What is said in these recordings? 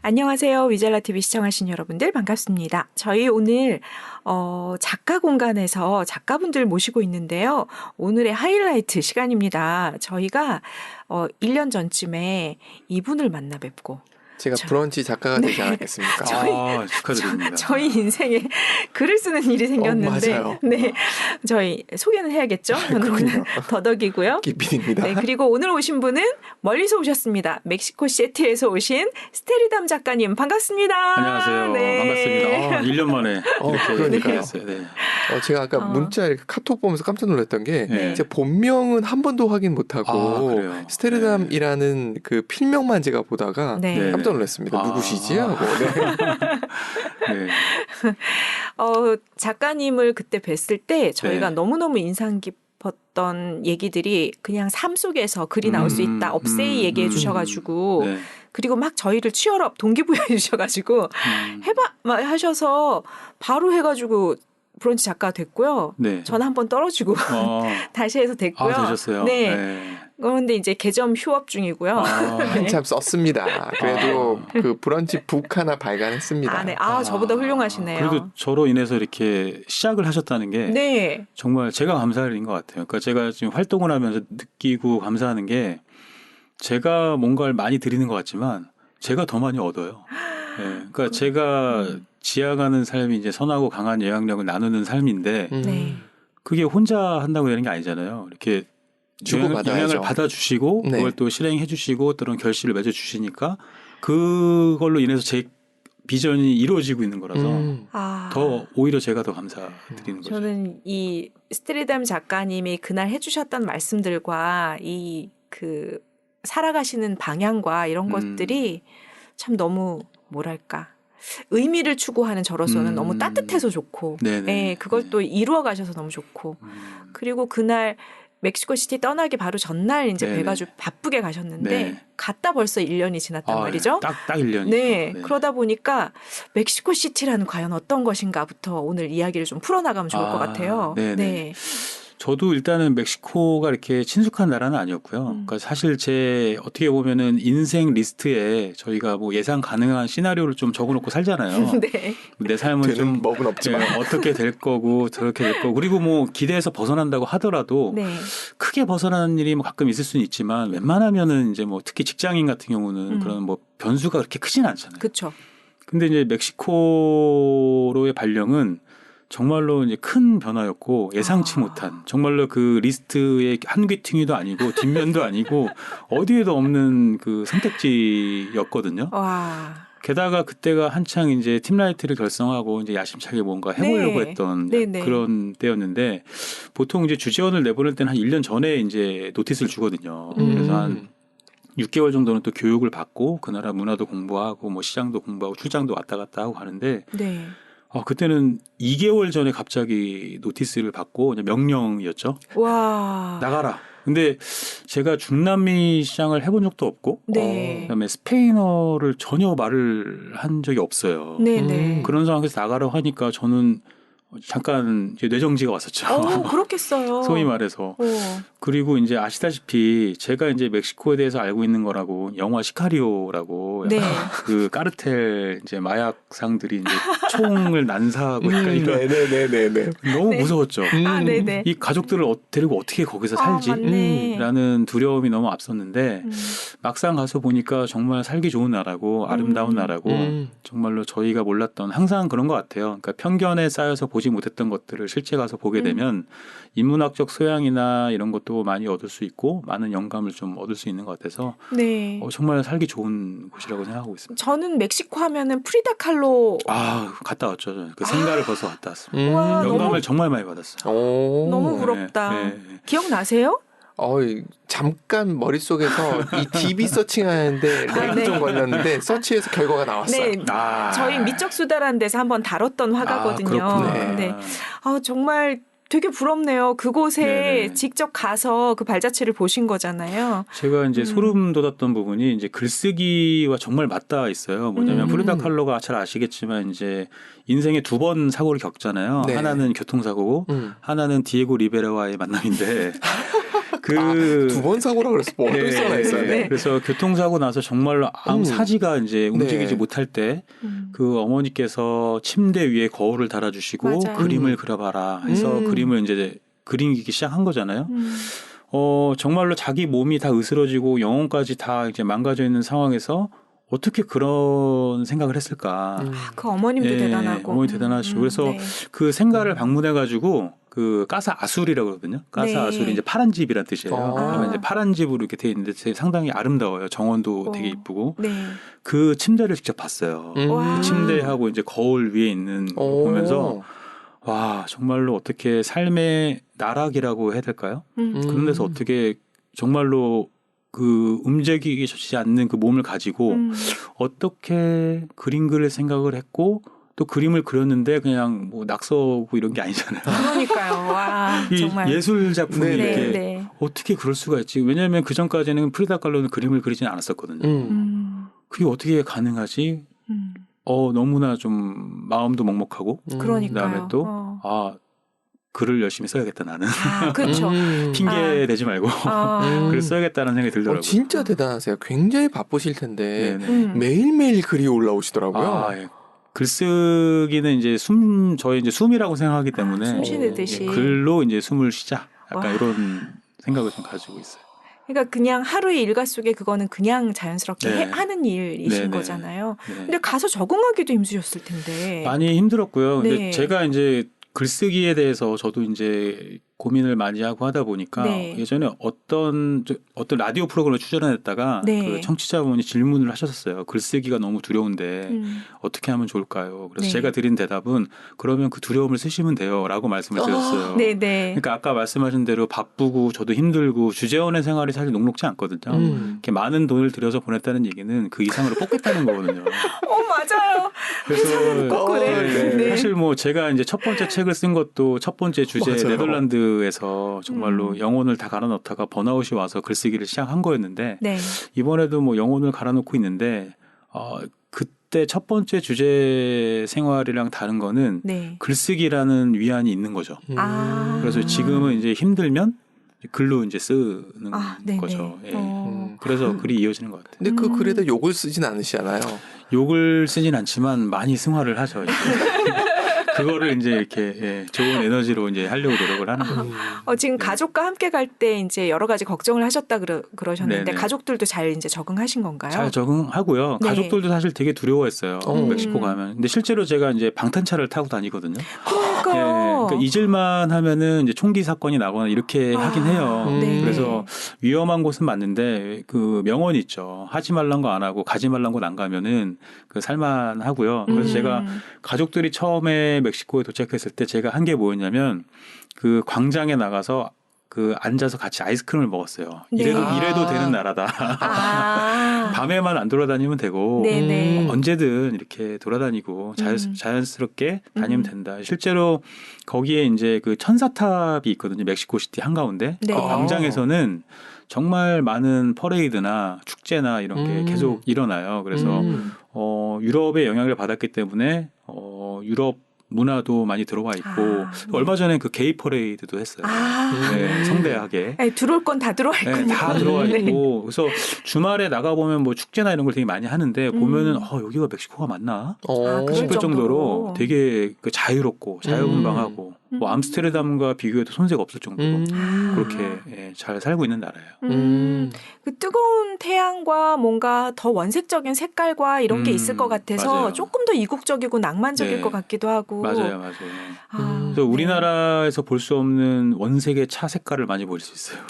안녕하세요. 위잘라TV 시청하신 여러분들 반갑습니다. 저희 오늘 작가 공간에서 작가분들 모시고 있는데요. 오늘의 하이라이트 시간입니다. 저희가 1년 전쯤에 이분을 만나 뵙고 제가 브런치 작가가 되지 않았겠습니까? 축하드립니다. 저희 인생에 글을 쓰는 일이 생겼는데 맞아요. 네, 저희 소개는 해야겠죠? 저는 더덕이고요. 기필입니다. 네, 그리고 오늘 오신 분은 멀리서 오셨습니다. 멕시코 시애틀에서 오신 스테리담 작가님 반갑습니다. 안녕하세요. 네. 반갑습니다. 1년 만에 그러니까요. 네. 제가 아까 문자 이렇게 카톡 보면서 깜짝 놀랐던 게 네. 제 본명은 한 번도 확인 못하고 그래요? 스테르담이라는 그 필명만 제가 보다가 네. 깜짝 놀랐습니다. 누구시지? 하고. 네. 네. 작가님을 그때 뵀을 때 저희가 네. 너무너무 인상 깊었던 얘기들이 그냥 삶 속에서 글이 나올 수 있다. 업세이 얘기해 주셔가지고 네. 그리고 막 저희를 취업업 동기부여해 주셔가지고 해봐 막 하셔서 바로 해가지고 브런치 작가 됐고요. 네. 전 한번 떨어지고 다시 해서 됐고요. 되셨어요? 네. 그런데 이제 개점 휴업 중이고요. 한참 썼습니다. 그래도 그 브런치 북 하나 발간했습니다. 네. 저보다 훌륭하시네요. 그래도 저로 인해서 이렇게 시작을 하셨다는 게 네. 정말 제가 감사할 일인 것 같아요. 그러니까 제가 지금 활동을 하면서 느끼고 감사하는 게 제가 뭔가를 많이 드리는 것 같지만 제가 더 많이 얻어요. 네. 그러니까 제가 지향하는 삶이 이제 선하고 강한 영향력을 나누는 삶인데 네. 그게 혼자 한다고 되는 게 아니잖아요. 이렇게 영향을 받아주시고 네. 그걸 또 실행해 주시고 또는 결실을 맺어주시니까 그걸로 인해서 제 비전이 이루어지고 있는 거라서 더 오히려 제가 더 감사드리는 거죠. 저는 이 스테리담 작가님이 그날 해주셨던 말씀들과 이 그 살아가시는 방향과 이런 것들이 참 너무 뭐랄까 의미를 추구하는 저로서는 너무 따뜻해서 좋고 네, 그걸 또 이루어 가셔서 너무 좋고 그리고 그날 멕시코시티 떠나기 바로 전날 이제 뵈가지고 바쁘게 가셨는데 갔다 벌써 1년이 지났단 말이죠. 딱 1년이죠. 네. 그러다 보니까 멕시코시티라는 과연 어떤 것인가부터 오늘 이야기를 좀 풀어나가면 좋을 것 같아요. 네. 저도 일단은 멕시코가 이렇게 친숙한 나라는 아니었고요. 그러니까 사실 제 어떻게 보면은 인생 리스트에 저희가 뭐 예상 가능한 시나리오를 좀 적어놓고 살잖아요. 네. 내 삶은 좀 법은 없지만 어떻게 될 거고 저렇게 될 거고 그리고 뭐 기대해서 벗어난다고 하더라도 크게 벗어나는 일이 뭐 가끔 있을 수는 있지만 웬만하면은 이제 뭐 특히 직장인 같은 경우는 그런 뭐 변수가 그렇게 크진 않잖아요. 그렇죠. 근데 이제 멕시코로의 발령은 정말로 이제 큰 변화였고 예상치 못한 정말로 그 리스트의 한 귀퉁이도 아니고 뒷면도 아니고 어디에도 없는 그 선택지였거든요. 게다가 그때가 한창 이제 팀라이트를 결성하고 이제 야심차게 뭔가 해보려고 했던 그런 때였는데 보통 이제 주재원을 내보낼 때는 한 1년 전에 이제 노티스를 주거든요. 그래서 한 6개월 정도는 또 교육을 받고 그 나라 문화도 공부하고 뭐 시장도 공부하고 출장도 왔다 갔다 하고 가는데 그때는 2개월 전에 갑자기 노티스를 받고 명령이었죠. 나가라. 근데 제가 중남미 시장을 해본 적도 없고 그다음에 스페인어를 전혀 말을 한 적이 없어요. 그런 상황에서 나가라고 하니까 저는 잠깐 이제 뇌정지가 왔었죠. 그렇겠어요. 소위 말해서. 그리고 이제 아시다시피 제가 이제 멕시코에 대해서 알고 있는 거라고 영화 시카리오라고 그 까르텔 이제 마약상들이 이제 총을 난사하고 이런 너무 무서웠죠. 이 가족들을 데리고 어떻게 거기서 살지라는 두려움이 너무 앞섰는데 막상 가서 보니까 정말 살기 좋은 나라고 아름다운 나라고 정말로 저희가 몰랐던 항상 그런 것 같아요. 그러니까 편견에 쌓여서 보지 못했던 것들을 실제 가서 보게 되면 인문학적 소양이나 이런 것도 많이 얻을 수 있고 많은 영감을 좀 얻을 수 있는 것 같아서 정말 살기 좋은 곳이라고 생각하고 있습니다. 저는 멕시코 하면은 프리다 칼로 갔다 왔죠. 그 생가를 벌써 갔다 왔습니다. 영감을 정말 많이 받았어요. 너무 부럽다. 기억나세요? 잠깐 머릿속에서 이 DB 서칭하는데 렉이 좀 걸렸는데 서치해서 결과가 나왔어요. 저희 미적수다라는 데서 한번 다뤘던 화가거든요. 정말 되게 부럽네요. 그곳에 직접 가서 그 발자취를 보신 거잖아요. 제가 이제 소름 돋았던 부분이 이제 글쓰기와 정말 맞닿아 있어요. 뭐냐면 프리다 칼로가 잘 아시겠지만 이제 인생에 2번 사고를 겪잖아요. 하나는 교통사고고 하나는 디에고 리베라와의 만남인데 두 번 사고라 그래서 뭐 어떤 사고가 있어요? 네. 그래서 교통사고 나서 정말로 아무 사지가 이제 움직이지 네. 못할 때 그 어머니께서 침대 위에 거울을 달아주시고 맞아요. 그림을 그려봐라 해서 그림을 이제 그리기 시작한 거잖아요. 정말로 자기 몸이 다 으스러지고 영혼까지 다 이제 망가져 있는 상황에서 어떻게 그런 생각을 했을까? 그 어머님도 예, 대단하고. 어머니 대단하시고 그래서 네. 그 생가를 방문해가지고 그 까사 아술이라고 그러거든요. 까사 네. 아술이 이제 파란 집이란 뜻이에요. 아. 그러면 이제 파란 집으로 이렇게 돼 있는데 상당히 아름다워요. 정원도 어. 되게 이쁘고 네. 그 침대를 직접 봤어요. 와. 그 침대하고 이제 거울 위에 있는 거 보면서 와 정말로 어떻게 삶의 나락이라고 해야 될까요? 그런 데서 어떻게 정말로 그 움직이지 않는 그 몸을 가지고 어떻게 그림 그릴 생각을 했고 또 그림을 그렸는데 그냥 뭐 낙서고 이런 게 아니잖아요. 그러니까요. 와, 이 정말. 예술 작품이 네, 이렇게 네. 어떻게 그럴 수가 있지? 왜냐하면 그 전까지는 프리다 칼로는 그림을 그리지는 않았었거든요. 그게 어떻게 가능하지? 너무나 좀 마음도 먹먹하고 그러니까요. 그다음에 또 어. 글을 열심히 써야겠다 나는. 그렇죠. 핑계 대지 말고 글을 써야겠다는 생각이 들더라고요. 진짜 대단하세요. 굉장히 바쁘실 텐데 네네. 매일매일 글이 올라오시더라고요. 예. 글쓰기는 이제 저희 이제 숨이라고 생각하기 때문에 숨 쉬듯이. 예, 글로 이제 숨을 쉬자. 약간 와. 이런 생각을 좀 가지고 있어요. 그러니까 그냥 하루의 일과 속에 그거는 그냥 자연스럽게 네. 하는 일이신 네네. 거잖아요. 네. 근데 가서 적응하기도 힘드셨을 텐데. 많이 힘들었고요. 근데 네. 제가 이제 글쓰기에 대해서 저도 이제 고민을 많이 하고 하다 보니까 네. 예전에 어떤 라디오 프로그램을 출연했다가 네. 그 청취자분이 질문을 하셨었어요. 글쓰기가 너무 두려운데 어떻게 하면 좋을까요? 그래서 네. 제가 드린 대답은 그러면 그 두려움을 쓰시면 돼요라고 말씀을 드렸어요. 네네. 그러니까 아까 말씀하신 대로 바쁘고 저도 힘들고 주재원의 생활이 사실 녹록지 않거든요. 이렇게 많은 돈을 들여서 보냈다는 얘기는 그 이상으로 뽑겠다는 거거든요. 맞아요. 그래서 꼭 그래. 네. 사실 뭐 제가 이제 첫 번째 책을 쓴 것도 첫 번째 주제 맞아요. 네덜란드에서 정말로 영혼을 다 갈아넣다가 번아웃이 와서 글쓰기를 시작한 거였는데 네. 이번에도 뭐 영혼을 갈아놓고 있는데 그때 첫 번째 주제 생활이랑 다른 거는 네. 글쓰기라는 위안이 있는 거죠. 그래서 지금은 이제 힘들면 글로 이제 쓰는 네네. 거죠. 예. 그래서 글이 이어지는 것 같아요. 근데 그 글에다 욕을 쓰진 않으시잖아요. 욕을 쓰진 않지만 많이 승화를 하죠. 이제. 그거를 이제 이렇게 좋은 에너지로 이제 하려고 노력을 하는 거예요. 지금 가족과 함께 갈 때 이제 여러 가지 걱정을 하셨다 그러셨는데 네네. 가족들도 잘 이제 적응하신 건가요? 잘 적응하고요. 네. 가족들도 사실 되게 두려워했어요. 멕시코 가면. 근데 실제로 제가 이제 방탄차를 타고 다니거든요. 그러니까요. 그러니까 잊을만 하면은 이제 총기 사건이 나거나 이렇게 하긴 해요. 네. 그래서 위험한 곳은 맞는데 그 명언이 있죠. 하지 말란 거 안 하고 가지 말란 곳 안 가면은 그 살만하고요. 그래서 제가 가족들이 처음에 멕시코에 도착했을 때 제가 한 게 뭐였냐면 그 광장에 나가서 그 앉아서 같이 아이스크림을 먹었어요. 네. 이래도 되는 나라다. 밤에만 안 돌아다니면 되고 네네. 언제든 이렇게 돌아다니고 자연스럽게 다니면 된다. 실제로 거기에 이제 그 천사탑이 있거든요. 멕시코시티 한가운데. 네. 그 광장에서는 정말 많은 퍼레이드나 축제나 이런 게 계속 일어나요. 그래서 유럽의 영향을 받았기 때문에 유럽 문화도 많이 들어와 있고 얼마 전에 그 게이 퍼레이드도 했어요. 네, 성대하게. 아니, 들어올 건 다 들어와 있군요. 네, 다 들어와 네. 있고 그래서 주말에 나가 보면 뭐 축제나 이런 걸 되게 많이 하는데 보면은 여기가 멕시코가 맞나 그럴 싶을 정도로 정도로. 되게 그 자유롭고 자유분방하고 뭐 암스테르담과 비교해도 손색 없을 정도로 그렇게 잘 살고 있는 나라예요. 그 뜨거운 태양과 뭔가 더 원색적인 색깔과 이런 게 있을 것 같아서 맞아요. 조금 더 이국적이고 낭만적일 네. 것 같기도 하고. 맞아요. 아, 그래서 우리나라에서 볼 수 없는 원색의 차 색깔을 많이 볼 수 있어요.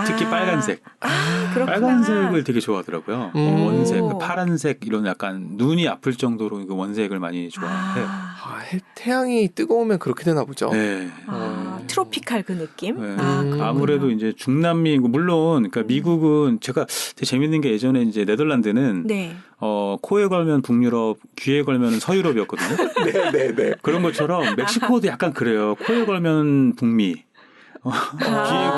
특히 빨간색. 그렇구나. 빨간색을 되게 좋아하더라고요. 원색, 오. 파란색 이런 약간 눈이 아플 정도로 그 원색을 많이 좋아해요. 태양이 뜨거우면 그렇게 되나 보죠. 네. 트로피칼 그 느낌? 네. 그렇군요. 아무래도 이제 중남미 물론 그러니까 미국은 제가 되게 재밌는 게 예전에 이제 네덜란드는 네. 코에 걸면 북유럽, 귀에 걸면 서유럽이었거든요. 네. 그런 것처럼 멕시코도 약간 그래요. 코에 걸면 북미.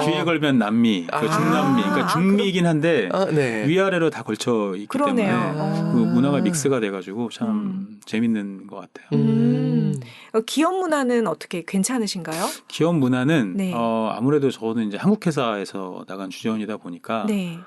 귀에 걸면 남미, 그 중남미, 그러니까 중미이긴 한데 네. 위아래로 다 걸쳐 있기 그러네요. 때문에 그 문화가 믹스가 돼가지고 참 재밌는 것 같아요. 기업 문화는 어떻게 괜찮으신가요? 기업 문화는 네. 아무래도 저는 이제 한국 회사에서 나간 주재원이다 보니까 네.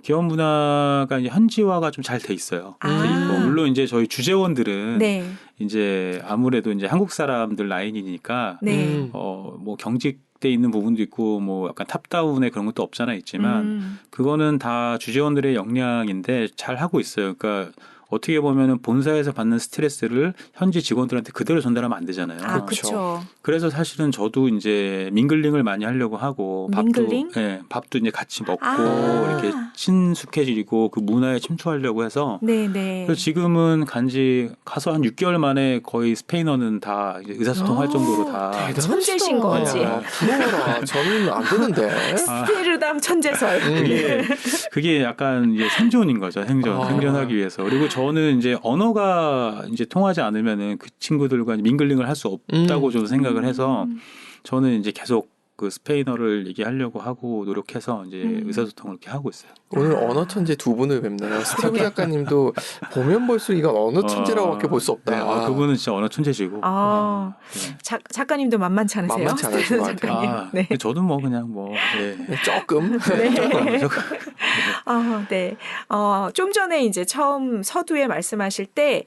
기업 문화가 이제 현지화가 좀 잘 돼 있어요. 아. 돼 있고 물론 이제 저희 주재원들은 네. 이제 아무래도 이제 한국 사람들 라인이니까 네. 뭐 경직돼 있는 부분도 있고 뭐 약간 탑다운의 그런 것도 없잖아 있지만 그거는 다 주재원들의 역량인데 잘 하고 있어요. 그러니까 어떻게 보면은 본사에서 받는 스트레스를 현지 직원들한테 그대로 전달하면 안 되잖아요. 아, 그렇죠. 그래서 사실은 저도 이제 밍글링을 많이 하려고 하고 밍글링? 밥도 이제 같이 먹고 아. 이렇게 친숙해지고 그 문화에 침투하려고 해서 네, 네. 그래서 지금은 간지 가서 한 6개월 만에 거의 스페인어는 다 이제 의사소통할 정도로 다 천재신 거지. 부러워라. 저는 안 되는데. 스테르담 천재설. 그게 약간 이제 생존인 거죠. 생존하기 위해서. 그리고 저는 이제 언어가 이제 통하지 않으면은 그 친구들과 밍글링을 할 수 없다고 저는 생각을 해서 저는 이제 계속 그 스페인어를 얘기하려고 하고 노력해서 이제 의사소통을 이렇게 하고 있어요. 오늘 언어 천재 두 분을 뵙네요. 스티브 작가님도 보면 볼수록 이건 언어 천재라고밖에 볼 수 없다. 네, 그분은 진짜 언어 천재시고. 네. 작가님도 만만치 않으세요? 만만치 않으신 것 작가님. 같아요. 네. 저도 뭐 그냥 뭐 조금. 조금. 네. 좀 전에 이제 처음 서두에 말씀하실 때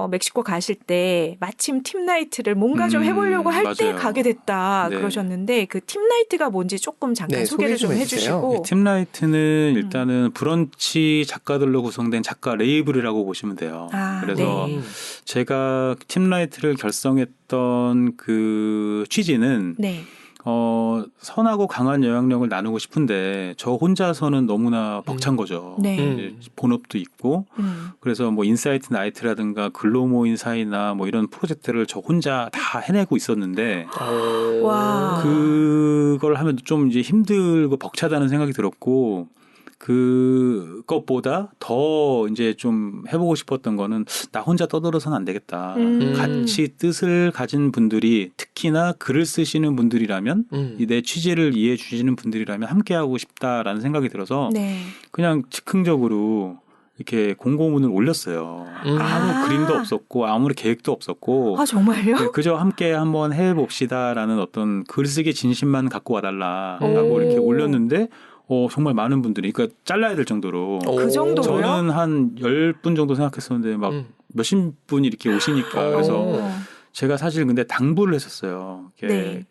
멕시코 가실 때 마침 팀나이트를 뭔가 좀 해보려고 할 때 맞아요. 가게 됐다 네. 그러셨는데 그 팀나이트가 뭔지 조금 잠깐 네, 소개를 좀 소개 좀 해주세요. 해주시고. 팀나이트는 일단은 브런치 작가들로 구성된 작가 레이블이라고 보시면 돼요. 그래서 네. 제가 팀나이트를 결성했던 그 취지는 네. 선하고 강한 영향력을 나누고 싶은데 저 혼자서는 너무나 벅찬 거죠. 네. 이제 본업도 있고 그래서 뭐 인사이트 나이트라든가 글로모인 사이나 뭐 이런 프로젝트를 저 혼자 다 해내고 있었는데 와. 그걸 하면 좀 이제 힘들고 벅차다는 생각이 들었고 그것보다 더 이제 좀 해보고 싶었던 거는 나 혼자 떠들어서는 안 되겠다. 같이 뜻을 가진 분들이 특히나 글을 쓰시는 분들이라면 내 취지를 이해해 주시는 분들이라면 함께하고 싶다라는 생각이 들어서 네. 그냥 즉흥적으로 이렇게 공고문을 올렸어요. 아무 그림도 없었고 아무리 계획도 없었고 아, 정말요? 네, 그저 함께 한번 해봅시다라는 어떤 글쓰기 진심만 갖고 와달라라고 이렇게 올렸는데 정말 많은 분들이 그러니까 잘라야 될 정도로 그 정도로요? 저는 한 10분 정도 생각했었는데 막 몇십 분이 이렇게 오시니까 그래서 제가 사실 근데 당부를 했었어요. 네.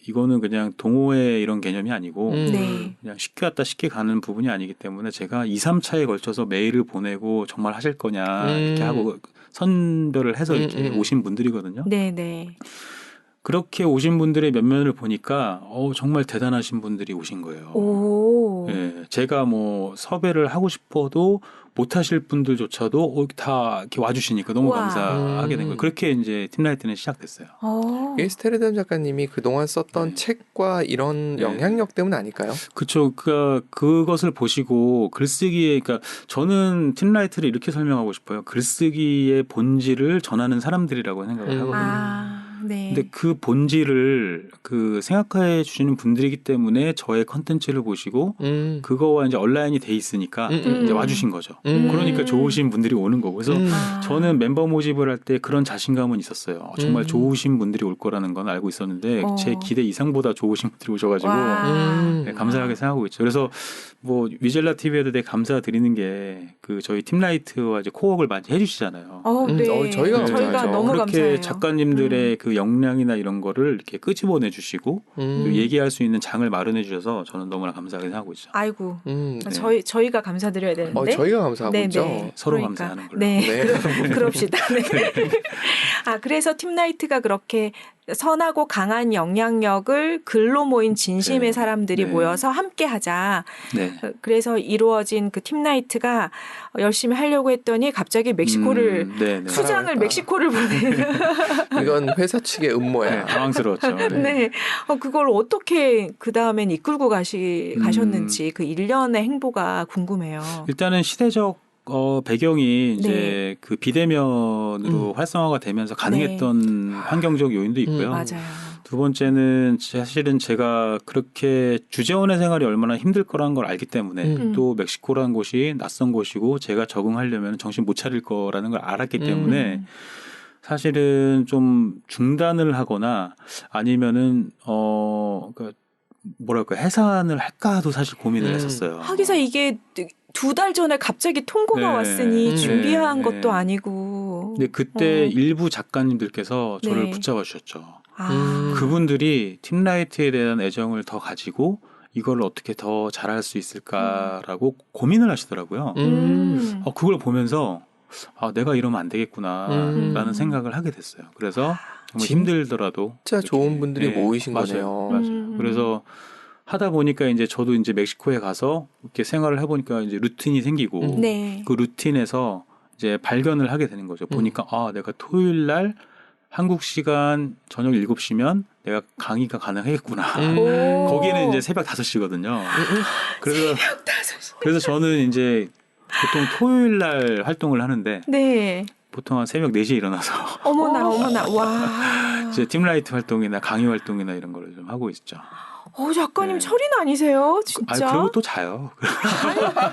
이거는 그냥 동호회 이런 개념이 아니고 네. 그냥 쉽게 왔다 쉽게 가는 부분이 아니기 때문에 제가 2, 3차에 걸쳐서 메일을 보내고 정말 하실 거냐 이렇게 하고 선별을 해서 이렇게 오신 분들이거든요. 네, 네. 그렇게 오신 분들의 면면을 보니까 정말 대단하신 분들이 오신 거예요. 오. 예, 제가 뭐 섭외를 하고 싶어도 못하실 분들조차도 다 이렇게 와주시니까 너무 우와. 감사하게 된 거예요. 그렇게 이제 팀나이트는 시작됐어요. 스테르담 작가님이 그동안 썼던 책과 이런 영향력 때문 아닐까요? 그렇죠. 그것을 보시고 글쓰기에 그러니까 저는 팀나이트를 이렇게 설명하고 싶어요. 글쓰기의 본질을 전하는 사람들이라고 생각을 하거든요. 네. 근데 그 본질을 생각해 주시는 분들이기 때문에 저의 컨텐츠를 보시고 그거와 이제 온라인이 돼 있으니까 이제 와주신 거죠. 그러니까 좋으신 분들이 오는 거고. 그래서 저는 멤버 모집을 할 때 그런 자신감은 있었어요. 정말 좋으신 분들이 올 거라는 건 알고 있었는데 제 기대 이상보다 좋으신 분들이 오셔가지고 네, 감사하게 생각하고 있죠. 그래서 뭐 위젤라 TV에도 되게 감사드리는 게 저희 팀나이트와 이제 코워크를 많이 해주시잖아요. 네. 저희가 너무 그렇게 감사해요. 작가님들의 그 역량이나 이런 거를 이렇게 끄집어내 주시고 얘기할 수 있는 장을 마련해 주셔서 저는 너무나 감사하게 생각하고 있죠. 아이고, 네. 저희가 감사드려야 되는데. 저희가 감사하고 네, 있죠. 네. 서로 그러니까. 감사하는 걸로. 네, 그럽시다. 네. 그래서 팀나이트가 그렇게 선하고 강한 영향력을 글로 모인 진심의 사람들이 모여서 함께하자. 네. 그래서 이루어진 그 팀나이트가 열심히 하려고 했더니 갑자기 멕시코를 수장을 멕시코를 보내는. 이건 회사 측의 음모야. 네, 당황스러웠죠. 네. 그걸 어떻게 그 다음엔 이끌고 가셨는지 그 일련의 행보가 궁금해요. 일단은 시대적 배경이 이제 그 비대면으로 활성화가 되면서 가능했던 환경적 요인도 있고요. 맞아요. 두 번째는 사실은 제가 그렇게 주재원의 생활이 얼마나 힘들 거라는 걸 알기 때문에 또 멕시코라는 곳이 낯선 곳이고 제가 적응하려면 정신 못 차릴 거라는 걸 알았기 때문에 사실은 좀 중단을 하거나 아니면은 그러니까 뭐랄까 해산을 할까도 사실 고민을 했었어요. 하기사 이게 2달 전에 갑자기 통보가 네. 왔으니 준비한 네. 것도 아니고. 근데 그때 일부 작가님들께서 저를 네. 붙잡아 주셨죠. 아. 그분들이 팀라이트에 대한 애정을 더 가지고 이걸 어떻게 더 잘할 수 있을까라고 고민을 하시더라고요. 그걸 보면서 내가 이러면 안 되겠구나라는 생각을 하게 됐어요. 그래서 정말 힘들더라도 진짜 이렇게, 좋은 분들이 네, 모이신 맞아요. 거네요. 맞아요. 그래서 하다 보니까 이제 저도 이제 멕시코에 가서 이렇게 생활을 해보니까 이제 루틴이 생기고 네. 그 루틴에서 이제 발견을 하게 되는 거죠. 보니까 내가 토요일 날 한국 시간 저녁 7시면 내가 강의가 가능하겠구나. 오. 거기는 이제 새벽 5시거든요. 그래서 저는 이제 보통 토요일 날 활동을 하는데 네. 보통 한 새벽 4시에 일어나서 어머나, 어머나. 와. 이제 팀라이트 활동이나 강의 활동이나 이런 거를 좀 하고 있죠. 작가님 네. 철인 아니세요? 진짜? 그리고 또 자요.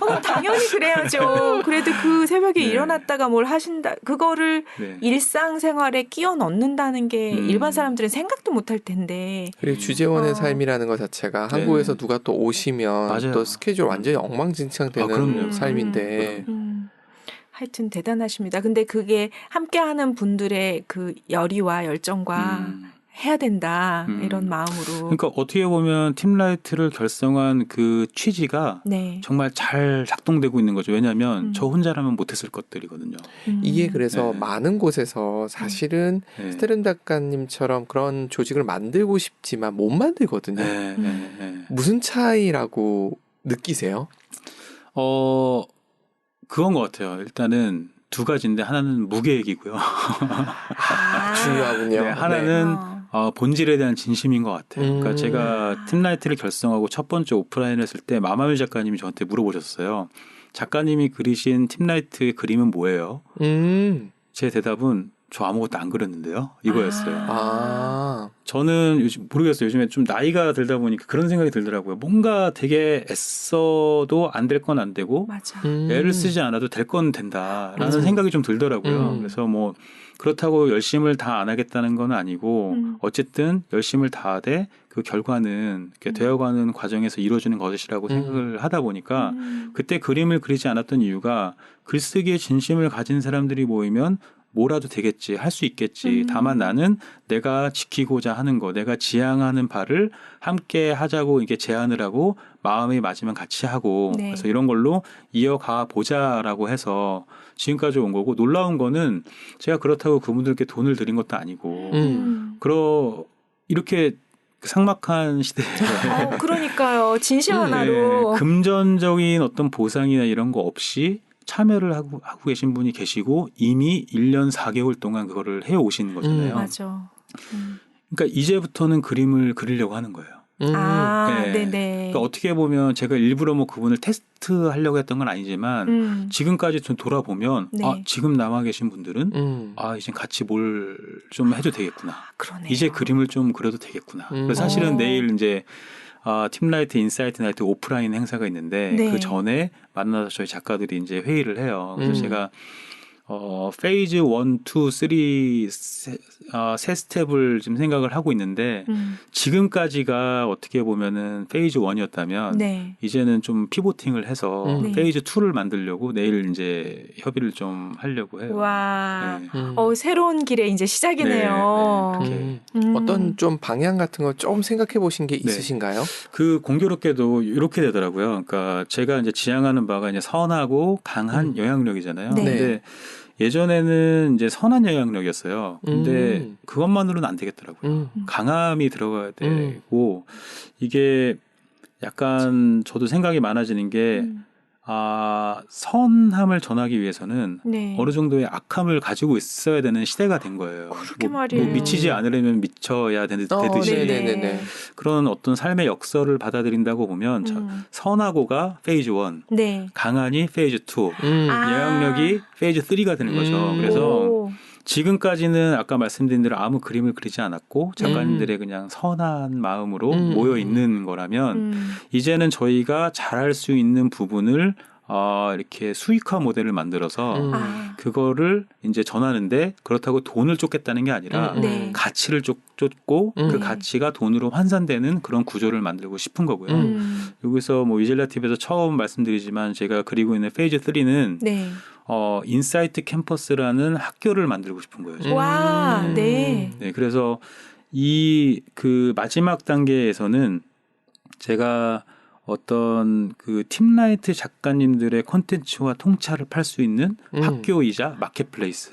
그럼 당연히 그래야죠. 그래도 그 새벽에 네. 일어났다가 뭘 하신다. 그거를 네. 일상생활에 끼워 넣는다는 게 일반 사람들은 생각도 못 할 텐데. 그리고 주재원의 삶이라는 것 자체가 네. 한국에서 누가 또 오시면 맞아요. 또 스케줄 완전히 엉망진창되는 그럼요. 삶인데 하여튼 대단하십니다. 근데 그게 함께하는 분들의 그 열의와 열정과 해야 된다 이런 마음으로. 그러니까 어떻게 보면 팀라이트를 결성한 그 취지가 네. 정말 잘 작동되고 있는 거죠. 왜냐하면 저 혼자라면 못했을 것들이거든요. 이게 그래서 네. 많은 곳에서 사실은 네. 스테른 작가님처럼 그런 조직을 만들고 싶지만 못 만들거든요. 네, 네, 네. 무슨 차이라고 느끼세요? 그건 것 같아요. 일단은 두 가지인데 하나는 무계획이고요. 중요하군요. 네, 하나는 본질에 대한 진심인 것 같아요. 그러니까 제가 팀라이트를 결성하고 첫 번째 오프라인을 했을 때 마마뮤 작가님이 저한테 물어보셨어요. 작가님이 그리신 팀라이트의 그림은 뭐예요? 제 대답은 저 아무것도 안 그렸는데요. 이거였어요. 저는 요즘 모르겠어요. 요즘에 좀 나이가 들다 보니까 그런 생각이 들더라고요. 뭔가 되게 애써도 안 될 건 안 되고 맞아. 애를 쓰지 않아도 될 건 된다라는 생각이 좀 들더라고요. 그래서 뭐 그렇다고 열심을 다 안 하겠다는 건 아니고 어쨌든 열심을 다하되 그 결과는 이렇게 되어가는 과정에서 이루어지는 것이라고 생각을 하다 보니까 그때 그림을 그리지 않았던 이유가 글쓰기에 진심을 가진 사람들이 모이면 뭐라도 되겠지, 할 수 있겠지. 다만 나는 내가 지키고자 하는 거, 내가 지향하는 바를 함께 하자고 이게 제안을 하고 마음이 맞으면 같이 하고 네. 그래서 이런 걸로 이어가 보자라고 해서 지금까지 온 거고 놀라운 거는 제가 그렇다고 그분들께 돈을 드린 것도 아니고 이렇게 삭막한 시대에 그러니까요. 진심 하나로. 금전적인 어떤 보상이나 이런 거 없이 참여를 하고 계신 분이 계시고 이미 1년 4개월 동안 그거를 해오신 거잖아요. 맞아. 그러니까 이제부터는 그림을 그리려고 하는 거예요. 네네. 그러니까 어떻게 보면 제가 일부러 뭐 그분을 테스트하려고 했던 건 아니지만 지금까지 좀 돌아보면 네. 지금 남아 계신 분들은 이제 같이 뭘 좀 해도 되겠구나. 그러네요. 이제 그림을 좀 그려도 되겠구나. 그래서 사실은 내일 이제 팀라이트 인사이트 나이트 오프라인 행사가 있는데 네. 그 전에 만나서 저희 작가들이 이제 회의를 해요. 그래서 제가 페이즈 1, 2, 3 세 스텝을 지금 생각을 하고 있는데 지금까지가 어떻게 보면은 페이즈 1이었다면 네. 이제는 좀 피보팅을 해서 네. 페이즈 2를 만들려고 내일 이제 협의를 좀 하려고 해요. 와. 네. 새로운 길의 이제 시작이네요. 네, 그렇게. 어떤 좀 방향 같은 거 좀 생각해 보신 게 있으신가요? 그 공교롭게도 이렇게 되더라고요. 그러니까 제가 이제 지향하는 바가 이제 선하고 강한 영향력이잖아요. 네. 근데 예전에는 이제 선한 영향력이었어요. 근데 그것만으로는 안 되겠더라고요. 강함이 들어가야 되고 이게 약간 저도 생각이 많아지는 게 선함을 전하기 위해서는 네. 어느 정도의 악함을 가지고 있어야 되는 시대가 된 거예요. 그러게 말이에요. 미치지 않으려면 미쳐야 되듯이 네네네. 그런 어떤 삶의 역설을 받아들인다고 보면 선하고가 페이즈 1, 네. 강한이 페이즈 2, 아. 영향력이 페이즈 3가 되는 거죠. 그래서 오. 지금까지는 아까 말씀드린 대로 아무 그림을 그리지 않았고 작가님들의 그냥 선한 마음으로 모여 있는 거라면 이제는 저희가 잘할 수 있는 부분을 이렇게 수익화 모델을 만들어서 그거를 이제 전하는데 그렇다고 돈을 쫓겠다는 게 아니라 네. 가치를 쫓고 그 가치가 돈으로 환산되는 그런 구조를 만들고 싶은 거고요. 여기서 뭐 위젤라팁에서 처음 말씀드리지만 제가 그리고 있는 페이즈 3는 네. 인사이트 캠퍼스라는 학교를 만들고 싶은 거예요. 와, 네. 네, 그래서 이 그 마지막 단계에서는 제가 어떤 그 팀라이트 작가님들의 콘텐츠와 통찰을 팔 수 있는 학교이자 마켓플레이스.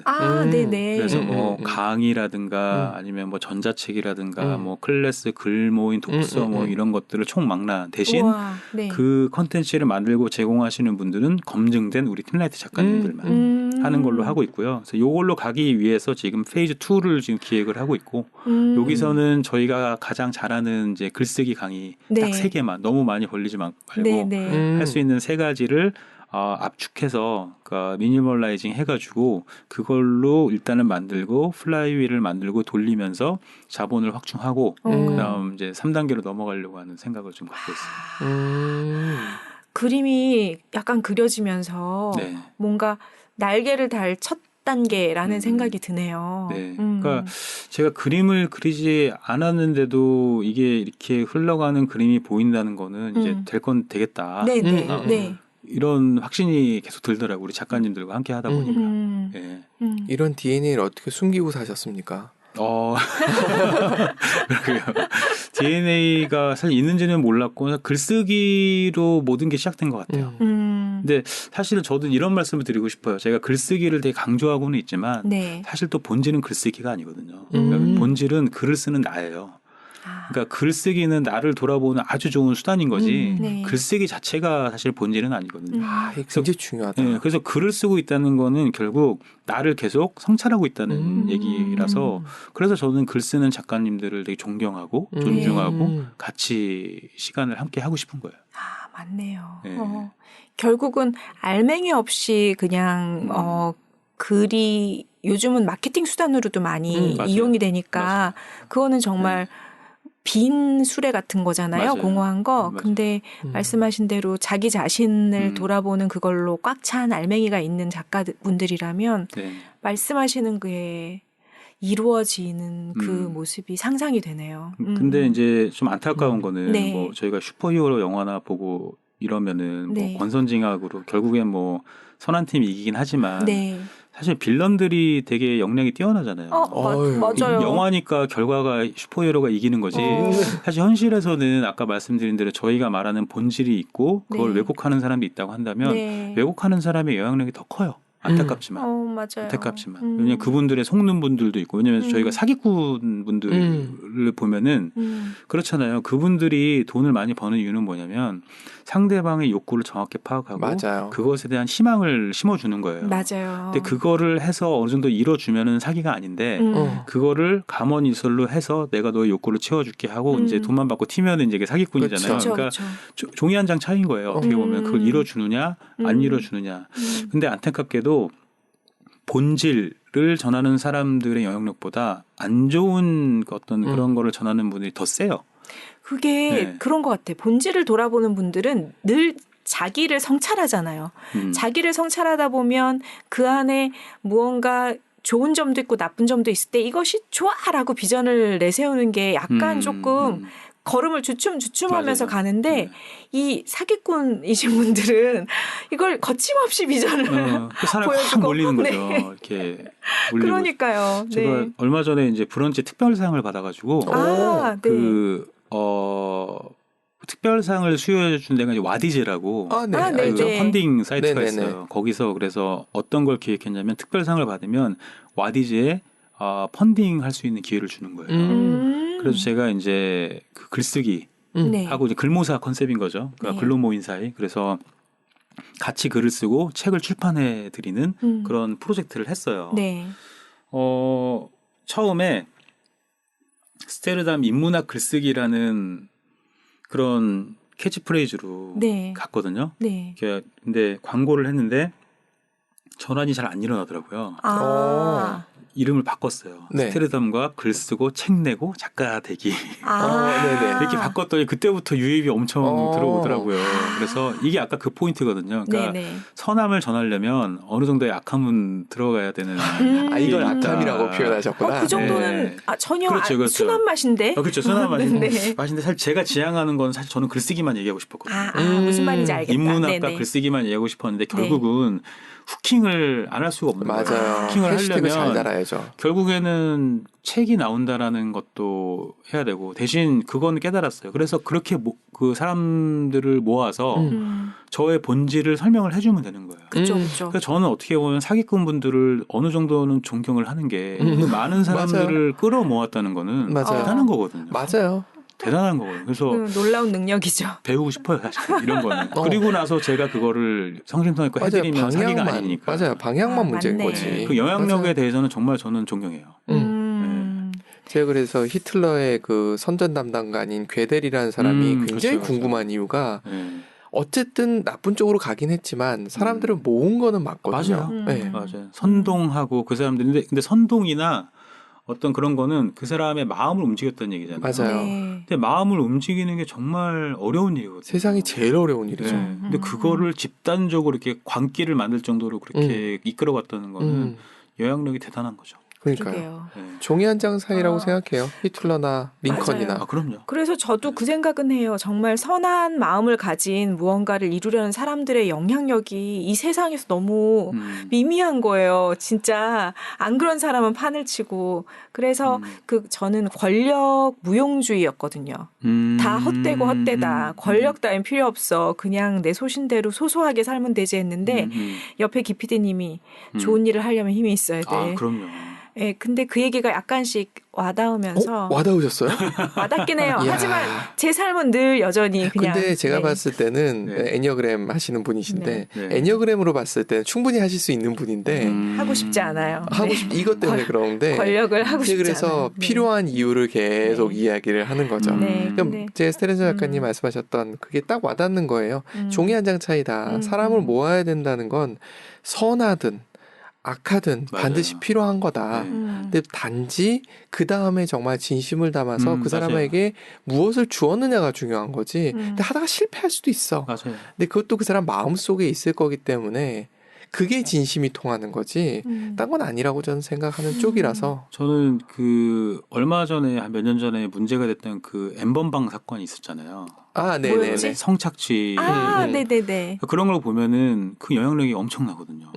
네네. 그래서 뭐 강의라든가 아니면 뭐 전자책이라든가 뭐 클래스 글 모임 독서 뭐 이런 것들을 총망라한 대신 우와, 네. 그 콘텐츠를 만들고 제공하시는 분들은 검증된 우리 팀라이트 작가님들만 하는 걸로 하고 있고요. 그래서 이걸로 가기 위해서 지금 페이즈 2를 지금 기획을 하고 있고 여기서는 저희가 가장 잘하는 이제 글쓰기 강의 네. 딱 3개만 너무 많이 벌리지 말고 네. 할 수 있는 3가지를 압축해서 그러니까 미니멀라이징 해가지고 그걸로 일단은 만들고 플라이휠을 만들고 돌리면서 자본을 확충하고 그다음 이제 3단계로 넘어가려고 하는 생각을 좀 갖고 있습니다. 그림이 약간 그려지면서 네. 뭔가 날개를 달 첫 단계라는 생각이 드네요. 네. 그러니까 제가 그림을 그리지 않았는데도 이게 이렇게 흘러가는 그림이 보인다는 거는 이제 될 건 되겠다. 네네. 네. 이런 확신이 계속 들더라고요. 우리 작가님들과 함께 하다 보니까. 네. 이런 DNA를 어떻게 숨기고 사셨습니까? 그러게요. DNA가 사실 있는지는 몰랐고 글쓰기로 모든 게 시작된 것 같아요. 근데 사실 저도 이런 말씀을 드리고 싶어요. 제가 글쓰기를 되게 강조하고는 있지만 네. 사실 또 본질은 글쓰기가 아니거든요. 그러니까 본질은 글을 쓰는 나예요. 그러니까 글쓰기는 나를 돌아보는 아주 좋은 수단인 거지 네. 글쓰기 자체가 사실 본질은 아니거든요. 이게 굉장히 중요하다. 네, 그래서 글을 쓰고 있다는 거는 결국 나를 계속 성찰하고 있다는 얘기라서 그래서 저는 글 쓰는 작가님들을 되게 존경하고 존중하고 같이 시간을 함께 하고 싶은 거예요. 맞네요. 네. 결국은 알맹이 없이 그냥 글이 요즘은 마케팅 수단으로도 많이 이용이 되니까 맞아요. 그거는 정말 빈 수레 같은 거잖아요. 맞아요. 공허한 거. 맞아요. 근데 말씀하신 대로 자기 자신을 돌아보는 그걸로 꽉 찬 알맹이가 있는 작가분들이라면 네. 말씀하시는 게 이루어지는 그 모습이 상상이 되네요. 근데 이제 좀 안타까운 거는 네. 뭐 저희가 슈퍼히어로 영화나 보고 이러면은 네. 뭐 권선징악으로 결국엔 뭐 선한 팀이 이기긴 하지만 네. 사실 빌런들이 되게 역량이 뛰어나잖아요. 맞아요. 영화니까 결과가 슈퍼히어로가 이기는 거지. 사실 현실에서는 아까 말씀드린 대로 저희가 말하는 본질이 있고 그걸 네. 왜곡하는 사람이 있다고 한다면 네. 왜곡하는 사람의 영향력이 더 커요. 안타깝지만. 맞아요. 안타깝지만. 왜냐면 그분들의 속는 분들도 있고 왜냐면 저희가 사기꾼 분들을 보면은 그렇잖아요. 그분들이 돈을 많이 버는 이유는 뭐냐면 상대방의 욕구를 정확히 파악하고 맞아요. 그것에 대한 희망을 심어주는 거예요. 맞아요. 근데 그거를 해서 어느 정도 이뤄주면은 사기가 아닌데 그거를 감언이설로 해서 내가 너의 욕구를 채워줄게 하고 이제 돈만 받고 튀면은 이제 이게 사기꾼이잖아요. 그쵸, 그러니까 그쵸. 종이 한 장 차이인 거예요. 어떻게 보면 그걸 이뤄주느냐 안 이뤄주느냐. 근데 안타깝게도 본질을 전하는 사람들의 영향력보다 안 좋은 어떤 그런 거를 전하는 분들이 더 세요. 그게 네. 그런 것 같아. 본질을 돌아보는 분들은 늘 자기를 성찰하잖아요. 자기를 성찰하다 보면 그 안에 무언가 좋은 점도 있고 나쁜 점도 있을 때 이것이 좋아라고 비전을 내세우는 게 약간 조금 걸음을 주춤하면서 맞아요. 가는데 이 사기꾼이신 분들은 이걸 거침없이 비전을 그 사람이 확 보여주고. 몰리는 거죠. 네. 이렇게 몰리고. 그러니까요. 제가 네. 얼마 전에 이제 브런치 특별상을 받아가지고 네. 특별상을 수여해 준 데가 이제 와디즈라고 네. 네, 알죠. 네. 펀딩 사이트가 네네네. 있어요. 거기서 그래서 어떤 걸 기획했냐면 특별상을 받으면 와디즈에 펀딩 할 수 있는 기회를 주는 거예요. 그래서 제가 이제 그 글쓰기 네. 하고 이제 글모사 컨셉인 거죠. 그러니까 네. 글로 모인 사이. 그래서 같이 글을 쓰고 책을 출판해 드리는 그런 프로젝트를 했어요. 네. 처음에 스테르담 인문학 글쓰기라는 그런 캐치프레이즈로 네. 갔거든요. 네. 근데 광고를 했는데 전환이 잘 안 일어나더라고요. 이름을 바꿨어요. 네. 스테르담과 글 쓰고 책 내고 작가 되기. 네네. 이렇게 바꿨더니 그때부터 유입이 엄청 들어오더라고요. 아. 그래서 이게 아까 그 포인트거든요. 그러니까 네네. 선함을 전하려면 어느 정도의 악함은 들어가야 되는. 이걸 게 있다. 악함이라고 표현하셨구나. 그 정도는 네. 전혀 그렇죠, 그렇죠. 순한 맛인데. 그렇죠. 선함 맛인데. 네. 맛인데 사실 제가 지향하는 건 사실 저는 글쓰기만 얘기하고 싶었거든요. 무슨 말인지 알겠다. 인문학과 네네. 글쓰기만 얘기하고 싶었는데 결국은 후킹을 안 할 수가 없는 거예요. 맞아요. 후킹을 해시태그 잘 하려면 달아야죠. 결국에는 책이 나온다라는 것도 해야 되고 대신 그건 깨달았어요. 그래서 그렇게 그 사람들을 모아서 저의 본질을 설명을 해주면 되는 거예요. 그렇죠, 그렇죠. 그래서 저는 어떻게 보면 사기꾼 분들을 어느 정도는 존경을 하는 게 많은 사람들을 끌어모았다는 거는 맞아요. 대단한 거거든요. 맞아요. 대단한 거거든요. 그래서 놀라운 능력이죠. 배우고 싶어요, 사실 이런 거는. 그리고 나서 제가 그거를 성심성의껏 맞아요. 해드리면 사기가 아니니까. 맞아요. 방향만 문제인 맞네. 거지. 그 영향력에 맞아요. 대해서는 정말 저는 존경해요. 제가 그래서 히틀러의 그 선전 담당관인 괴델이라는 사람이 굉장히 그렇죠, 궁금한 이유가 네. 어쨌든 나쁜 쪽으로 가긴 했지만 사람들을 모은 거는 맞거든요. 맞아요. 네. 맞아요. 선동하고 그 사람들인데 근데 선동이나 어떤 그런 거는 그 사람의 마음을 움직였다는 얘기잖아요. 맞아요. 네. 근데 마음을 움직이는 게 정말 어려운 일이거든요. 세상이 제일 어려운 일이죠. 네. 근데 그거를 집단적으로 이렇게 광기를 만들 정도로 그렇게 이끌어갔다는 거는 영향력이 대단한 거죠. 그러니까요. 그러게요. 네. 종이 한 장 사이라고 어. 생각해요. 히틀러나 링컨이나. 아, 그럼요. 그래서 저도 그 생각은 해요. 정말 선한 마음을 가진 무언가를 이루려는 사람들의 영향력이 이 세상에서 너무 미미한 거예요. 진짜 안 그런 사람은 판을 치고. 그래서 저는 권력 무용주의였거든요. 다 헛되고 헛되다. 권력 따윈 필요 없어. 그냥 내 소신대로 소소하게 살면 되지 했는데 옆에 기피디님이 좋은 일을 하려면 힘이 있어야 돼. 아, 그럼요. 예, 근데 그 얘기가 약간씩 와닿으면서 와닿으셨어요? 와닿긴 해요. 이야. 하지만 제 삶은 늘 여전히 그냥. 근데 제가 네. 봤을 때는 네. 애니어그램 하시는 분이신데 네. 애니어그램으로 봤을 때는 충분히 하실 수 있는 분인데 하고 싶지 않아요. 하고 네. 싶 이것 때문에 그러는데 권력을 하고 싶지 그래서 않아요. 네. 필요한 이유를 계속 네. 이야기를 하는 거죠. 네, 그럼 근데 제 스테렌저 작가님 말씀하셨던 그게 딱 와닿는 거예요. 종이 한 장 차이다. 사람을 모아야 된다는 건 선하든 악하든 맞아요. 반드시 필요한 거다. 네. 근데 단지 그 다음에 정말 진심을 담아서 그 맞아요. 사람에게 무엇을 주었느냐가 중요한 거지. 근데 하다가 실패할 수도 있어. 맞아요. 근데 그것도 그 사람 마음 속에 있을 거기 때문에 그게 진심이 통하는 거지. 딴 건 아니라고 저는 생각하는 쪽이라서. 저는 그 얼마 전에 한 몇 년 전에 문제가 됐던 그 엠번방 사건이 있었잖아요. 아, 네네네. 뭐였지? 성착취 네네네. 그런 걸 보면은 그 영향력이 엄청나거든요.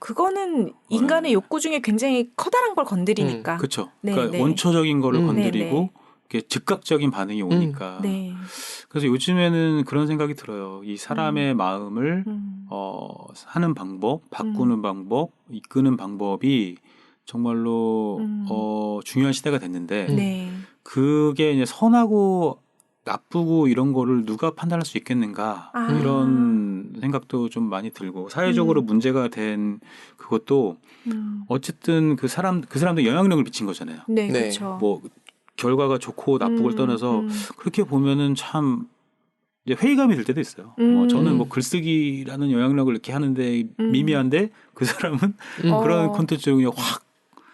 그거는 인간의 욕구 중에 굉장히 커다란 걸 건드리니까. 그렇죠. 네, 그러니까 네. 원초적인 거를 건드리고 네, 이렇게 즉각적인 반응이 오니까. 네. 그래서 요즘에는 그런 생각이 들어요. 이 사람의 마음을 하는 방법, 바꾸는 방법, 이끄는 방법이 정말로 중요한 시대가 됐는데 네. 그게 이제 선하고 나쁘고 이런 거를 누가 판단할 수 있겠는가 이런 생각도 좀 많이 들고 사회적으로 문제가 된 그것도 어쨌든 그 사람도 영향력을 미친 거잖아요. 네, 네. 그렇죠. 뭐 결과가 좋고 나쁘고를 떠나서 그렇게 보면은 참 이제 회의감이 들 때도 있어요. 저는 뭐 글쓰기라는 영향력을 이렇게 하는데 미미한데 그 사람은 그런 콘텐츠로 그냥 확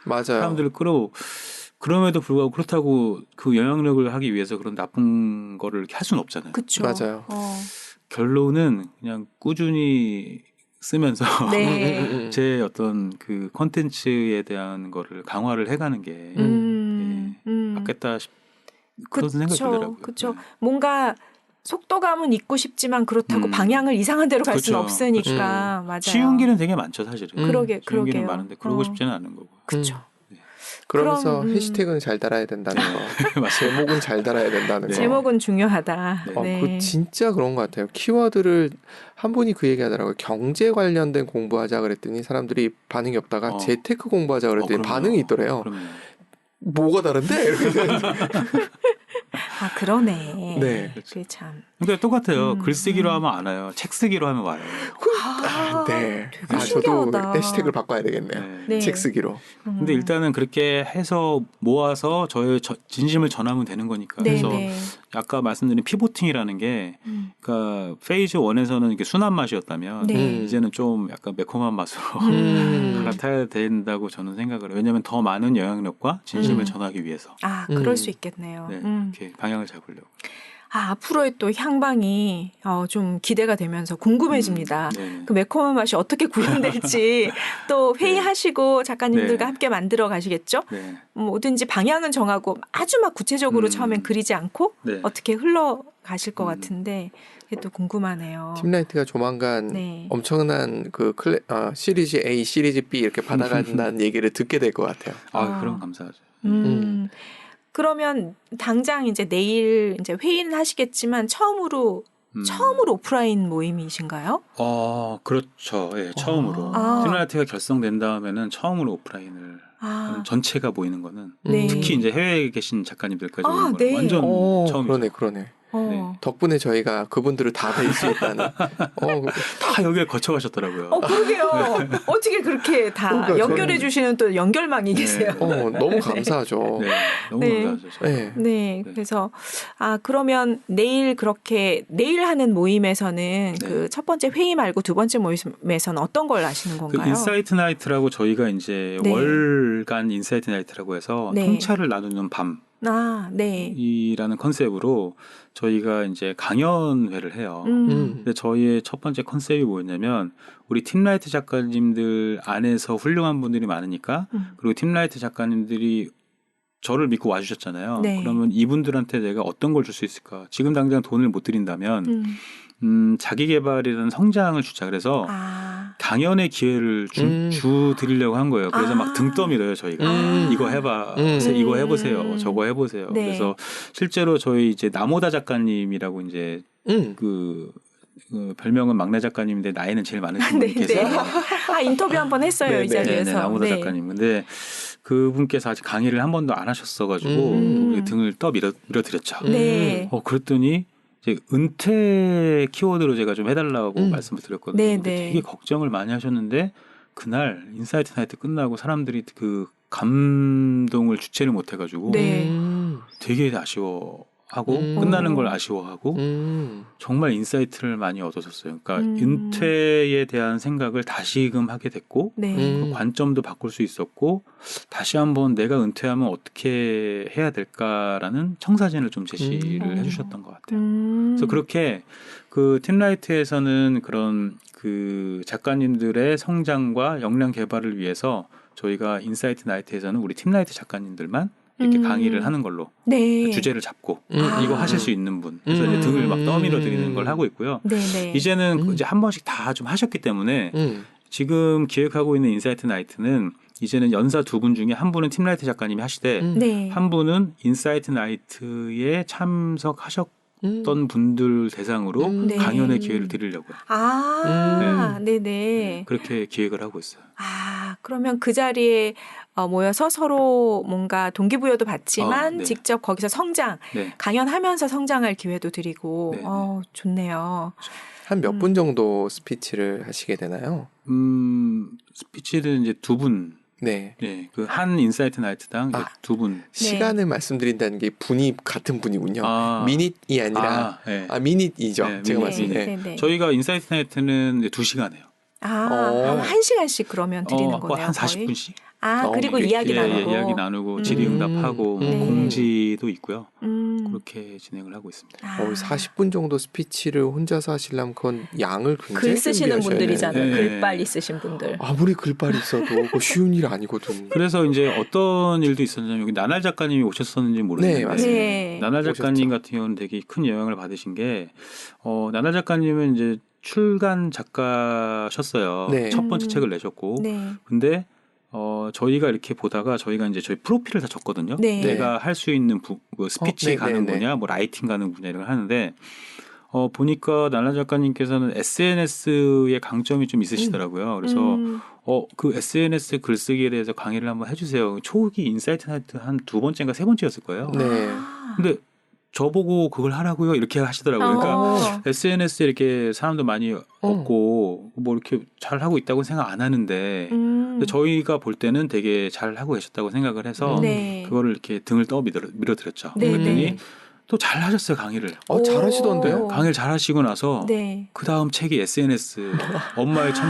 맞아요. 사람들을 그럼에도 불구하고 그렇다고 그 영향력을 하기 위해서 그런 나쁜 거를 이렇게 할 수는 없잖아요. 그렇죠. 맞아요. 결론은 그냥 꾸준히 쓰면서 네. 제 어떤 그 콘텐츠에 대한 거를 강화를 해가는 게 맞겠다 그런 생각이 들더라고요. 그렇죠. 네. 뭔가 속도감은 있고 싶지만 그렇다고 방향을 이상한 대로 갈 수는 그쵸, 없으니까 맞아요. 쉬운 길은 되게 많죠, 사실은. 그러게요. 쉬운 길은 많은데 그러고 싶지는 않은 거고. 그렇죠. 그러면서 그럼, 해시태그는 잘 달아야 된다는 거. 제목은 잘 달아야 된다는 거. 제목은 중요하다. 네. 그 진짜 그런 것 같아요. 키워드를 한 분이 그 얘기 하더라고요. 경제 관련된 공부하자 그랬더니 사람들이 반응이 없다가 재테크 공부하자 그랬더니 반응이 있더래요. 그럼요. 뭐가 다른데? 이렇게 아, 그러네. 네. 그게 참. 그러니까 똑같아요. 글쓰기로 하면 안 와요. 책 쓰기로 하면 와요. 네. 되게 저도 신기하다. 해시태그를 바꿔야 되겠네요. 네. 책 쓰기로. 근데 일단은 그렇게 해서 모아서 저의 진심을 전하면 되는 거니까. 네, 그래서 네. 아까 말씀드린 피보팅이라는 게 그러니까 페이즈 1에서는 이게 순한 맛이었다면 네. 이제는 좀 약간 매콤한 맛으로 갈아타야 된다고 저는 생각을 해요. 왜냐하면 더 많은 영향력과 진심을 전하기 위해서. 아, 그럴 수 있겠네요. 네, 이렇게 방향을 잡으려고. 아, 앞으로의 또 향방이 좀 기대가 되면서 궁금해집니다. 네. 그 매콤한 맛이 어떻게 구현될지 또 회의하시고 작가님들과 네. 함께 만들어 가시겠죠? 네. 뭐든지 방향은 정하고 아주 막 구체적으로 처음엔 그리지 않고 네. 어떻게 흘러가실 것 같은데 그게 또 궁금하네요. 팀라이트가 조만간 네. 엄청난 그 시리즈 A, 시리즈 B 이렇게 받아간다는 얘기를 듣게 될 것 같아요. 아, 그럼 감사하죠. 그러면 당장 이제 내일 이제 회의는 하시겠지만 처음으로 오프라인 모임이신가요? 그렇죠. 예, 처음으로. 아. 팀라이트가 결성된 다음에는 처음으로 오프라인을 전체가 보이는 거는 네. 특히 이제 해외에 계신 작가님들까지 아, 오는 건 네. 완전 처음이죠. 그러네. 어. 덕분에 저희가 그분들을 다 뵐 수 있다는. 다 여기에 거쳐가셨더라고요. 그러게요. 어떻게 그렇게 다 그러니까 연결해 저는- 주시는 또 연결망이 네. 계세요. 너무 감사하죠. 네, 너무 네. 감사하죠. 네. 네, 그래서 그러면 내일 하는 모임에서는 네. 그 첫 번째 회의 말고 두 번째 모임에서는 어떤 걸 하시는 그 건가요? 인사이트 나이트라고 저희가 이제 네. 월간 인사이트 나이트라고 해서 네. 통찰을 나누는 밤. 네. 이라는 컨셉으로 저희가 이제 강연회를 해요. 근데 저희의 첫 번째 컨셉이 뭐였냐면 우리 팀라이트 작가님들 안에서 훌륭한 분들이 많으니까 그리고 팀라이트 작가님들이 저를 믿고 와주셨잖아요. 네. 그러면 이분들한테 내가 어떤 걸 줄 수 있을까? 지금 당장 돈을 못 드린다면 자기 개발이라는 성장을 주자. 그래서 강연의 기회를 주 드리려고 한 거예요. 그래서 막 등 떠밀어요, 저희가. 이거 해봐. 이거 해보세요. 저거 해보세요. 네. 그래서 실제로 저희 이제 나모다 작가님이라고 이제 그 별명은 막내 작가님인데 나이는 제일 많으신 분이 계세요. 인터뷰 한번 했어요, 네, 이 네. 자리에서. 나모다 작가님. 근데 그분께서 아직 강의를 한 번도 안 하셨어가지고 우리 등을 떠 밀어드렸죠. 네. 그랬더니 이제 은퇴 키워드로 제가 좀 해달라고 말씀을 드렸거든요. 네, 근데 네. 되게 걱정을 많이 하셨는데 그날 인사이트 나이트 끝나고 사람들이 그 감동을 주체를 못해가지고 네. 되게 아쉬워하고 끝나는 걸 아쉬워하고 정말 인사이트를 많이 얻으셨어요. 그러니까 은퇴에 대한 생각을 다시금 하게 됐고 네. 그 관점도 바꿀 수 있었고 다시 한번 내가 은퇴하면 어떻게 해야 될까라는 청사진을 좀 제시를 해주셨던 것 같아요. 그래서 그렇게 그 팀라이트에서는 그런 그 작가님들의 성장과 역량 개발을 위해서 저희가 인사이트 나이트에서는 우리 팀라이트 작가님들만 이렇게 강의를 하는 걸로 네. 주제를 잡고 이거 하실 수 있는 분 그래서 이제 등을 막 떠밀어 드리는 걸 하고 있고요. 네. 이제는 이제 한 번씩 다 좀 하셨기 때문에 지금 기획하고 있는 인사이트 나이트는 이제는 연사 두 분 중에 한 분은 팀라이트 작가님이 하시되 네. 한 분은 인사이트 나이트에 참석하셨던 분들 대상으로 네. 강연의 기회를 드리려고요. 네네. 그렇게 기획을 하고 있어요. 그러면 그 자리에 모여서 서로 뭔가 동기부여도 받지만 네. 직접 거기서 네. 강연하면서 성장할 기회도 드리고, 네. 좋네요. 한 몇 분 정도 스피치를 하시게 되나요? 스피치는 이제 두 분. 네. 네. 그 한 인사이트 나이트당 이제 두 분. 시간을 말씀드린다는 게 분이 같은 분이군요. 미닛이 아니라 네. 미닛이죠. 네, 제가 미닛. 말씀드린. 네. 저희가 인사이트 나이트는 이제 2시간 해요. 한 1시간씩 그러면 드리는 거네요. 한 거의. 40분씩. 그리고 네. 이야기 나누고. 이야기 나누고 질의응답하고 네. 공지도 있고요. 그렇게 진행을 하고 있습니다. 40분 정도 스피치를 혼자서 하시려면 그건 양을 굉장히 글 쓰시는 준비하셔야 분들이잖아요. 네. 글빨 있으신 분들. 아무리 글빨이 있어도 그거 쉬운 일 아니거든. 그래서 이제 어떤 일도 있었냐면 여기 나날 작가님이 오셨었는지 모르겠는데 네, 맞습니다. 네. 나날 작가님 오셨죠. 같은 경우는 되게 큰 영향을 받으신 게 나날 작가님은 이제 출간 작가셨어요. 네. 첫 번째 책을 내셨고 네. 근데 저희가 이렇게 보다가 저희가 이제 저희 프로필을 다 적거든요. 네. 내가 할 수 있는 뭐 스피치 네, 가는 네, 네. 분야, 뭐 라이팅 가는 분야 이런 걸 하는데 보니까 나날 작가님께서는 SNS의 강점이 좀 있으시더라고요. 그래서 그 SNS 글쓰기에 대해서 강의를 한번 해주세요. 초기 인사이트 나이트 한 두 번째인가 세 번째였을 거예요. 네. 근데 저보고 그걸 하라고요 이렇게 하시더라고요. 그러니까 SNS에 이렇게 사람도 많이 없고 뭐 이렇게 잘 하고 있다고 생각 안 하는데 근데 저희가 볼 때는 되게 잘 하고 계셨다고 생각을 해서 네. 그거를 이렇게 등을 떠 밀어드렸죠. 네, 그랬더니 네. 또 잘 하셨어요 강의를. 잘하시던데요? 오. 강의를 잘 하시고 나서 네. 그 다음 책이 SNS 엄마의 첫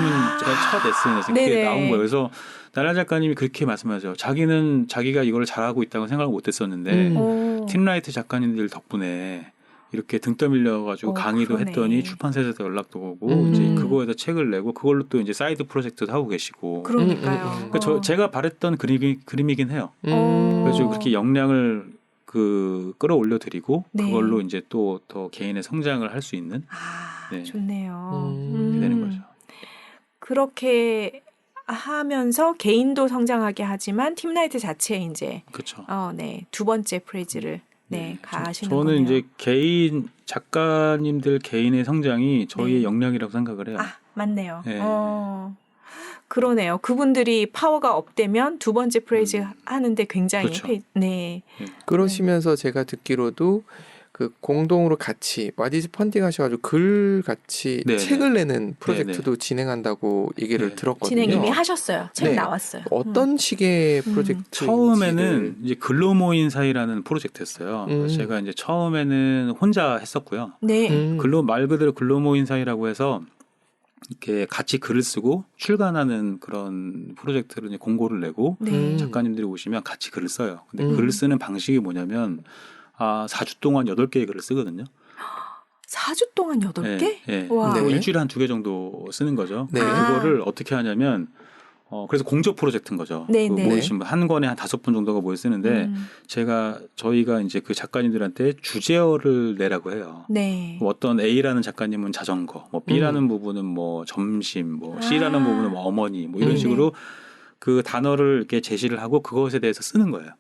SNS 그게 네네. 나온 거예요. 그래서 나라 작가님이 그렇게 말씀하죠. 자기가 이걸 잘하고 있다고 생각을 못했었는데 오. 팀라이트 작가님들 덕분에 이렇게 등 떠밀려가지고 강의도 그러네. 했더니 출판사에서 연락도 오고 음. 이제 그거에다 책을 내고 그걸로 또 이제 사이드 프로젝트도 하고 계시고. 그러니까요. 그러니까 제가 바랬던 그림이긴 해요. 어. 그래서 그렇게 역량을 끌어올려 드리고 네. 그걸로 이제 또 더 개인의 성장을 할 수 있는 네. 좋네요. 그렇게 되는 거죠. 그렇게 하면서 개인도 성장하게 하지만 팀라이트 자체에 이제 그렇죠. 네. 두 번째 프레이즈를 가시는 저는 거네요. 이제 개인 작가님들 개인의 성장이 저희의 네. 역량이라고 생각을 해요. 맞네요. 네. 그러네요. 그분들이 파워가 업되면 두 번째 프레이즈 하는데 굉장히 그렇죠. 네. 그러시면서 제가 듣기로도 그 공동으로 같이 와디즈 펀딩 하셔가지고 글 같이 네네. 책을 내는 프로젝트도 진행한다고 얘기를 네. 들었거든요. 진행 이미 하셨어요. 책 네. 나왔어요. 어떤 식의 프로젝트? 처음에는 이제 글로 모인 사이라는 프로젝트였어요. 그래서 제가 이제 처음에는 혼자 했었고요. 네. 말 그대로 글로 모인 사이라고 해서 이렇게 같이 글을 쓰고 출간하는 그런 프로젝트를 이제 공고를 내고 네. 작가님들이 오시면 같이 글을 써요. 근데 음. 글을 쓰는 방식이 뭐냐면 4주 동안 8개의 글을 쓰거든요. 4주 동안 8개? 네. 와. 네. 그리고 일주일에 한 2개 정도 쓰는 거죠. 네. 그거를 어떻게 하냐면 그래서 공조 프로젝트인 거죠. 네, 그 네. 모이신 분 한 권에 한 5분 정도가 모여 쓰는데 저희가 이제 그 작가님들한테 주제어를 내라고 해요. 네. 뭐 어떤 A라는 작가님은 자전거, 뭐 B라는 부분은 뭐 점심, 뭐 C라는 부분은 뭐 어머니, 뭐 이런 식으로 그 단어를 이렇게 제시를 하고 그것에 대해서 쓰는 거예요.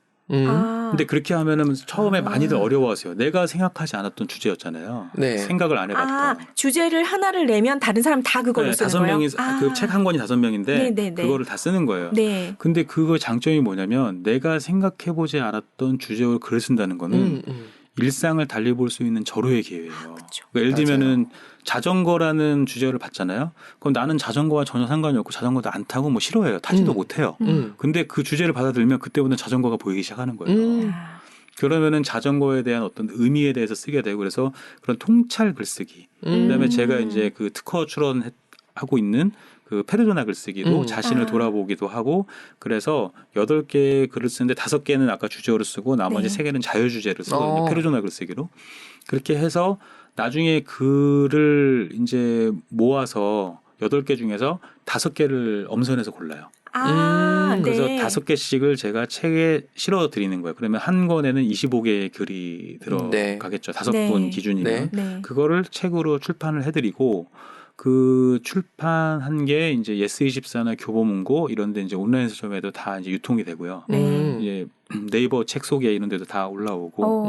근데 그렇게 하면은 처음에 많이들 어려워하세요. 내가 생각하지 않았던 주제였잖아요. 네. 생각을 안 해봤던. 주제를 하나를 내면 다른 사람 다 그걸로 쓰는 거예요? 그 책 한 권이 5명인데 네네네. 그거를 다 쓰는 거예요. 네. 근데 그거 장점이 뭐냐면 내가 생각해보지 않았던 주제로 글을 쓴다는 거는 일상을 달리 볼 수 있는 절호의 기회예요. 그쵸. 그러니까 예를 들면은 자전거라는 주제를 봤잖아요. 그럼 나는 자전거와 전혀 상관이 없고 자전거도 안 타고 뭐 싫어해요. 타지도 못해요. 근데 그 주제를 받아들면 그때부터 자전거가 보이기 시작하는 거예요. 그러면은 자전거에 대한 어떤 의미에 대해서 쓰게 되고 그래서 그런 통찰 글쓰기. 그다음에 제가 이제 그 특허 출원하고 있는 그 페르소나 글쓰기로 자신을 돌아보기도 하고 그래서 8개 글을 쓰는데 5개는 아까 주제어를 쓰고 나머지 3개는 자유 주제를 쓰거든요. 페르소나 글쓰기로. 그렇게 해서 나중에 글을 이제 모아서 8개 중에서 5개를 엄선해서 골라요. 그래서 네. 5개씩을 제가 책에 실어 드리는 거예요. 그러면 한 권에는 25개의 글이 들어가겠죠. 5분 네. 기준이면. 네. 그거를 책으로 출판을 해드리고 그 출판한 게 이제 예스24나 교보문고 이런 데 이제 온라인 서점에도 다 이제 유통이 되고요. 이제 네이버 책 소개 이런 데도 다 올라오고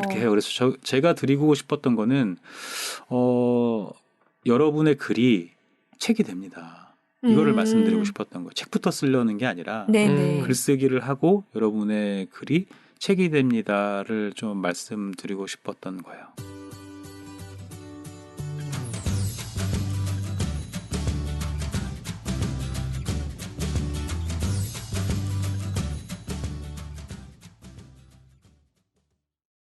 그렇게 해요. 그래서 제가 드리고 싶었던 거는 여러분의 글이 책이 됩니다. 이거를 말씀드리고 싶었던 거예요. 책부터 쓰려는 게 아니라 글쓰기를 하고 여러분의 글이 책이 됩니다를 좀 말씀드리고 싶었던 거예요.